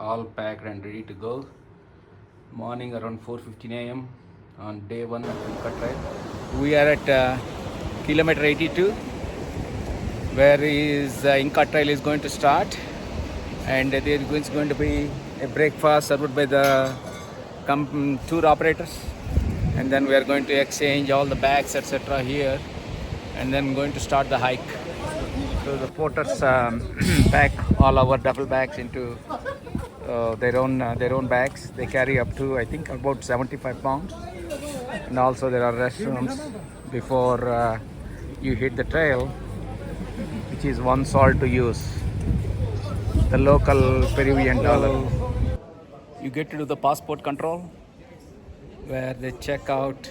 all packed and ready to go. Morning around 4:15 a.m. on day one of Inca Trail. We are at kilometer 82, where is Inca Trail is going to start, and there is going to be a breakfast served by the tour operators, and then we are going to exchange all the bags, etc. here, and then going to start the hike. So the porters pack all our duffel bags into their own bags. They carry up to, I think, about 75 pounds, and also there are restrooms before you hit the trail, which is one salt to use, the local Peruvian dollar. You get to do the passport control, where they check out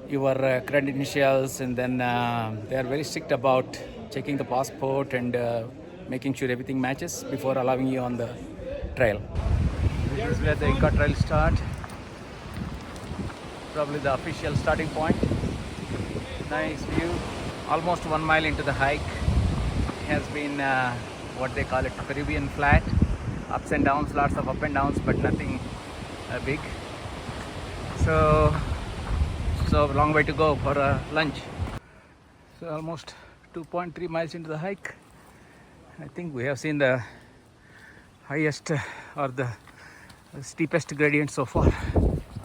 your credentials, and then they are very strict about checking the passport and making sure everything matches before allowing you on the trail. This is where the Inca Trail start, probably the official starting point. Nice view. Almost 1 mile into the hike. It has been what they call it, Peruvian flat, ups and downs, lots of up and downs, but nothing big. So long way to go for lunch. So almost 2.3 miles into the hike. I think we have seen the highest or the steepest gradient so far.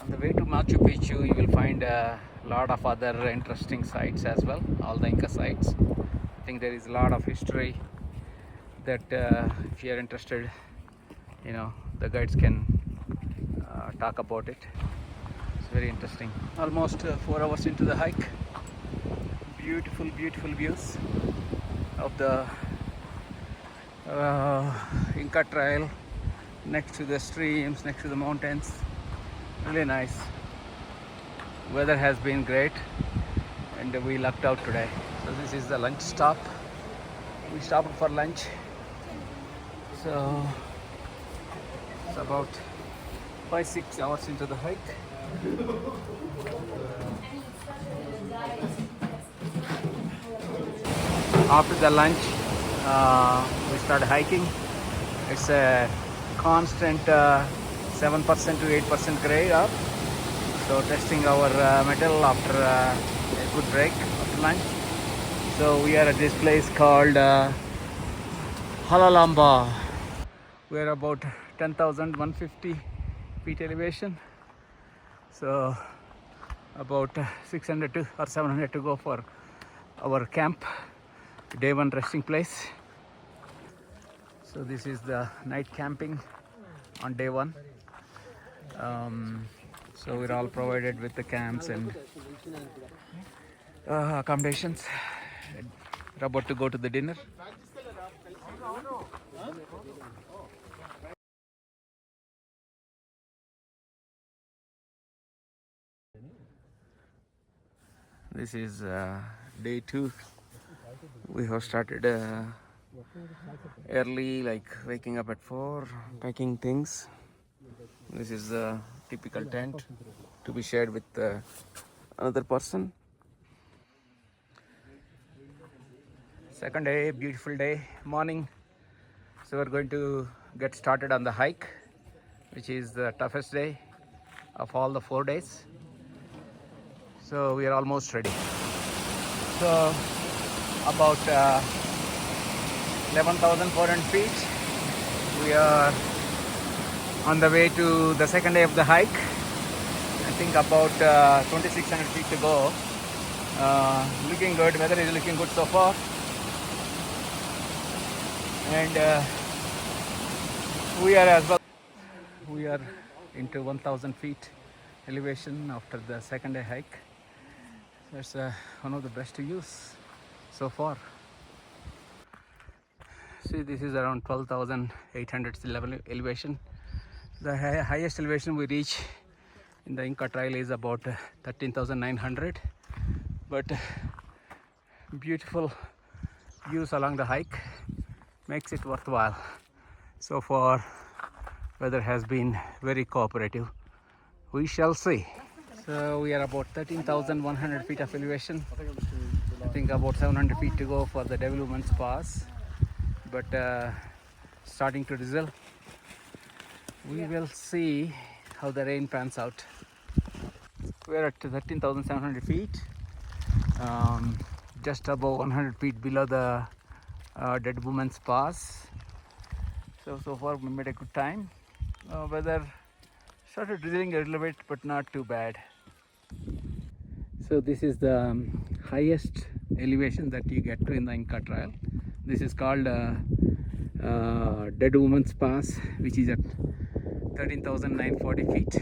On the way to Machu Picchu, you will find a lot of other interesting sites as well, all the Inca sites. I think there is a lot of history that if you are interested, the guides can talk about it. It's very interesting. Almost 4 hours into the hike. Beautiful views of the Inca Trail, next to the streams, next to the mountains. Really nice. Weather has been great, and we lucked out today. So this is the lunch stop. We stopped for lunch. So it's about 5-6 hours into the hike. After the lunch, we started hiking. It's a constant 7% to 8% grade up. So testing our metal after a good break after lunch. So we are at this place called Halalamba. We are about 10,150 feet elevation. So about 600 to or 700 to go for our camp, day one resting place. So this is the night camping on day one. So we're all provided with the camps and accommodations. We're about to go to the dinner. This is day two. We have started early, like waking up at 4, packing things. This is a typical tent to be shared with another person. Second day, beautiful day, morning. So we're going to get started on the hike, which is the toughest day of all the 4 days. So we are almost ready. So about 11,400 feet. We are on the way to the second day of the hike. I think about 2,600 feet to go. Looking good. Weather is looking good so far. And we are as well. We are into 1,000 feet elevation after the second day hike. That's one of the best views so far. See, this is around 12,800 level elevation. The highest elevation we reach in the Inca Trail is about 13,900. But beautiful views along the hike makes it worthwhile. So far, weather has been very cooperative. We shall see. So we are about 13,100 feet of elevation. I think about 700 feet to go for the Devilwoman's Pass. But starting to drizzle. We will see how the rain pans out. We're at 13,700 feet, just above 100 feet below the Dead Woman's Pass. So far we made a good time. Weather started drizzling a little bit, but not too bad. So this is the highest elevation that you get to in the Inca Trail. This is called Dead Woman's Pass, which is at 13,940 feet.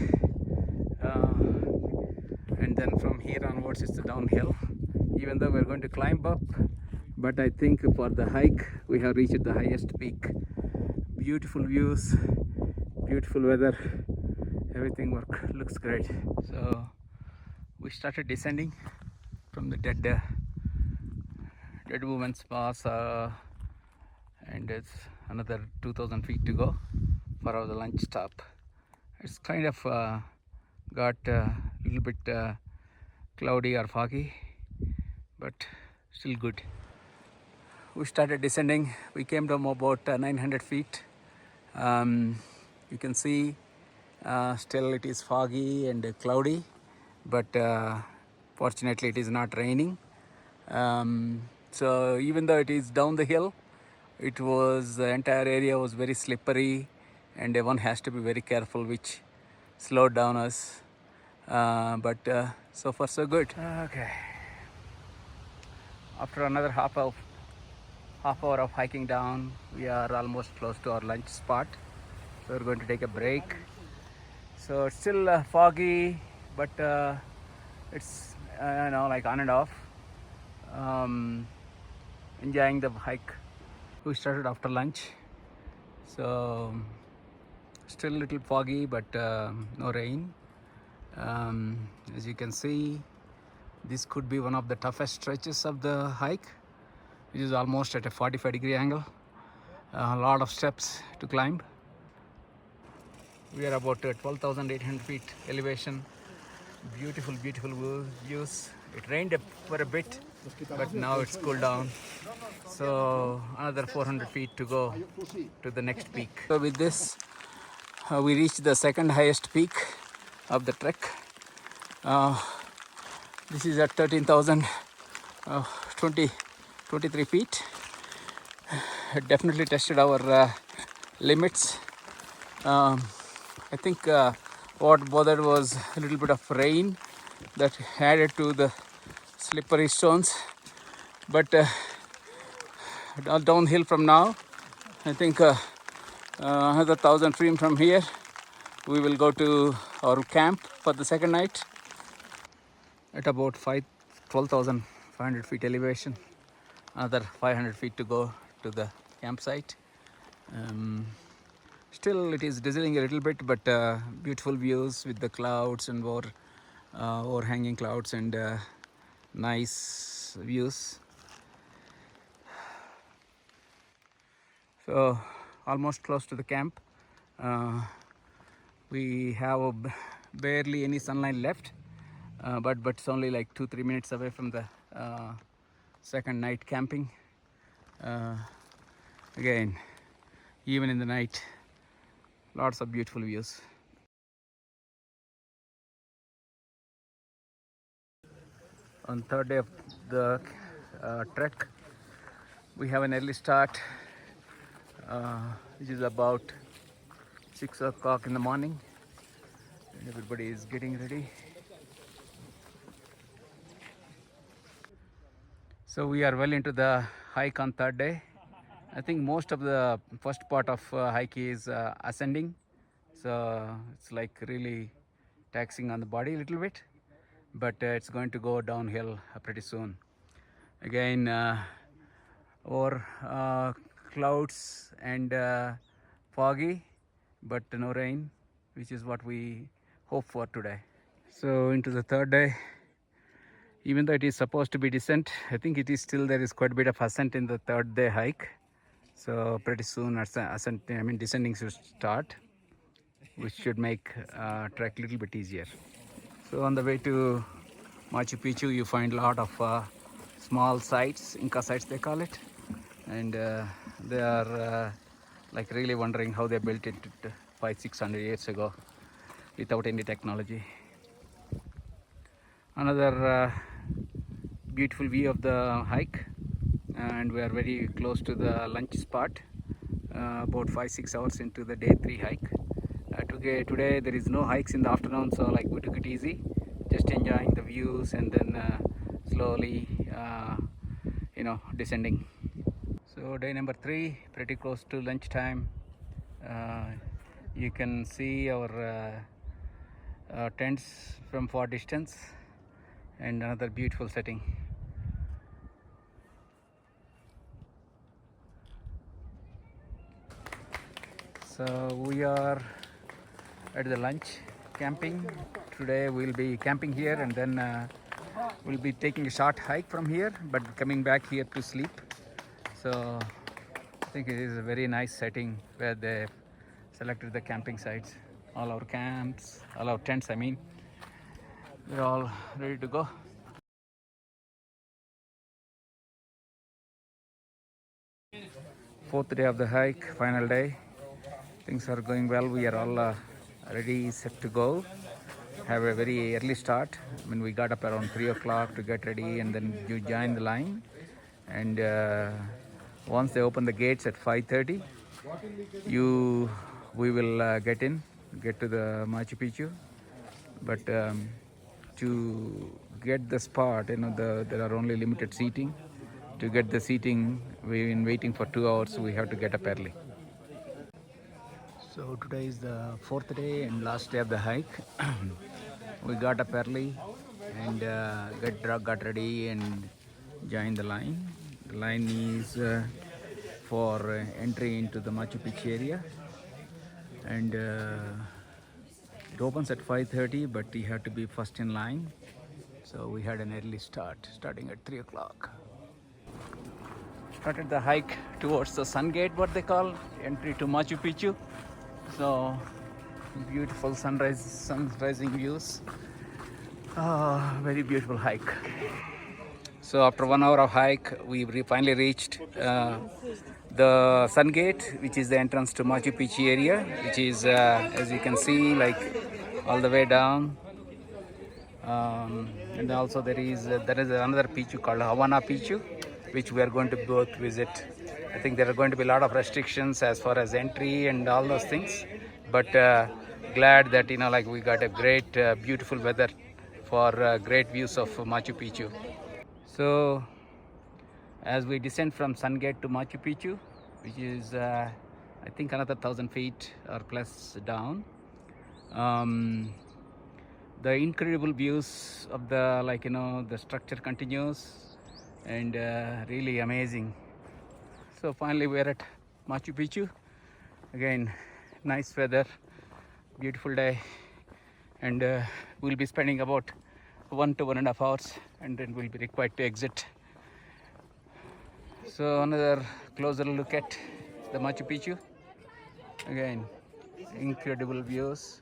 And then from here onwards it's the downhill. Even though we're going to climb up, but I think for the hike we have reached the highest peak. Beautiful views, beautiful weather, everything looks great. So we started descending from the Dead Woman's Pass, and it's another 2,000 feet to go for our lunch stop. It's kind of got a little bit cloudy or foggy, but still good. We started descending. We came down about 900 feet. You can see still it is foggy and cloudy, but fortunately it is not raining. So even though it is down the hill, the entire area was very slippery, and one has to be very careful, which slowed down us. But so far so good. Okay. After another half hour of hiking down, we are almost close to our lunch spot. So we're going to take a break. So it's still foggy, but it's like on and off. Enjoying the hike. We started after lunch, so still a little foggy, but no rain. As you can see, this could be one of the toughest stretches of the hike, which is almost at a 45-degree angle. A lot of steps to climb. We are about 12,800 feet elevation. Beautiful views. It rained for a bit, but now it's cooled down. So another 400 feet to go to the next peak. So with this, we reached the second highest peak of the trek. This is at 13,023 feet. It definitely tested our limits. I think what bothered was a little bit of rain that added to the slippery stones. But downhill from now, I think another 1,000 feet from here, we will go to our camp for the second night at about 12,500 feet elevation. Another 500 feet to go to the campsite. Still it is drizzling a little bit, but beautiful views with the clouds and overhanging clouds and nice views. So almost close to the camp. We have barely any sunlight left, but it's only like 2-3 minutes away from the second night camping. Again, even in the night, lots of beautiful views. On third day of the trek, we have an early start, which is about 6 o'clock in the morning, and everybody is getting ready. So we are well into the hike on third day. I think most of the first part of hike is ascending, so it's like really taxing on the body a little bit, but it's going to go downhill pretty soon. Again, over clouds and foggy, but no rain, which is what we hope for today. So into the third day, even though it is supposed to be descent, I think it is still, there is quite a bit of ascent in the third day hike. So pretty soon descending should start, which should make trek a little bit easier. So on the way to Machu Picchu, you find a lot of small sites, Inca sites they call it, and they are like really wondering how they built it 500-600 years ago without any technology. Another beautiful view of the hike, and we are very close to the lunch spot, about 5-6 hours into the day 3 hike. Today there is no hikes in the afternoon, so like we took it easy, just enjoying the views and then slowly descending. So day number 3, pretty close to lunchtime. You can see our tents from far distance, and another beautiful setting. So we are at the lunch camping. Today we'll be camping here, and then we'll be taking a short hike from here, but coming back here to sleep. So I think it is a very nice setting where they selected the camping sites. All our camps, all our tents, I mean, we're all ready to go. Fourth day of the hike, final day. Things are going well. We are all ready, set to go. Have a very early start. I mean, we got up around 3 o'clock to get ready, and then you join the line. And once they open the gates at 5:30, we will get to the Machu Picchu. But to get the spot, there are only limited seating. To get the seating, we've been waiting for 2 hours. We have to get up early. So today is the fourth day and last day of the hike. We got up early and got ready and joined the line. The line is for entry into the Machu Picchu area, and it opens at 5:30, but you have to be first in line. So we had an early start, starting at 3 o'clock. Started the hike towards the sun gate, what they call entry to Machu Picchu. So beautiful sun-rising views. Very beautiful hike. So after 1 hour of hike, we finally reached the sun gate, which is the entrance to Machu Picchu area, which is as you can see, like all the way down. And also there is another Picchu called Havana Picchu, which we are going to both visit. I think there are going to be a lot of restrictions as far as entry and all those things, but glad that we got a great beautiful weather for great views of Machu Picchu. So as we descend from Sun Gate to Machu Picchu, which is I think another 1,000 feet or plus down, the incredible views of the structure continues, and really amazing. So finally we are at Machu Picchu. Again, nice weather, beautiful day, and we'll be spending about 1 to 1.5 hours, and then we'll be required to exit. So another closer look at the Machu Picchu. Again, incredible views.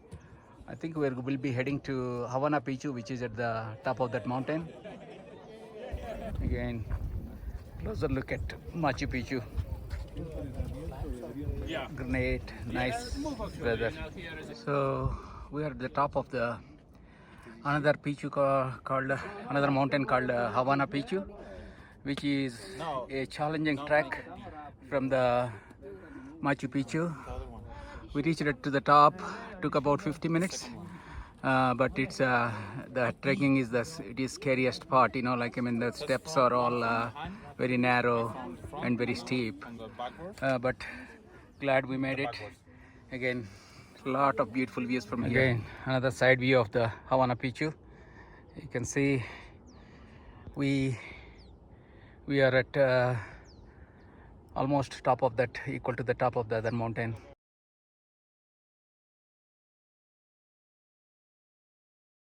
I think we'll be heading to Havana Picchu, which is at the top of that mountain. Again, closer look at Machu Picchu. Great, nice weather. So we are at the top of another mountain called Havana Picchu, which is a challenging trek from the Machu Picchu. We reached it to the top, took about 50 minutes. But it's the trekking is the scariest part, the steps are all very narrow and very steep, but glad we made it. Again, a lot of beautiful views from here. Again, another side view of the Havana Picchu. You can see we are at almost equal to the top of the other mountain.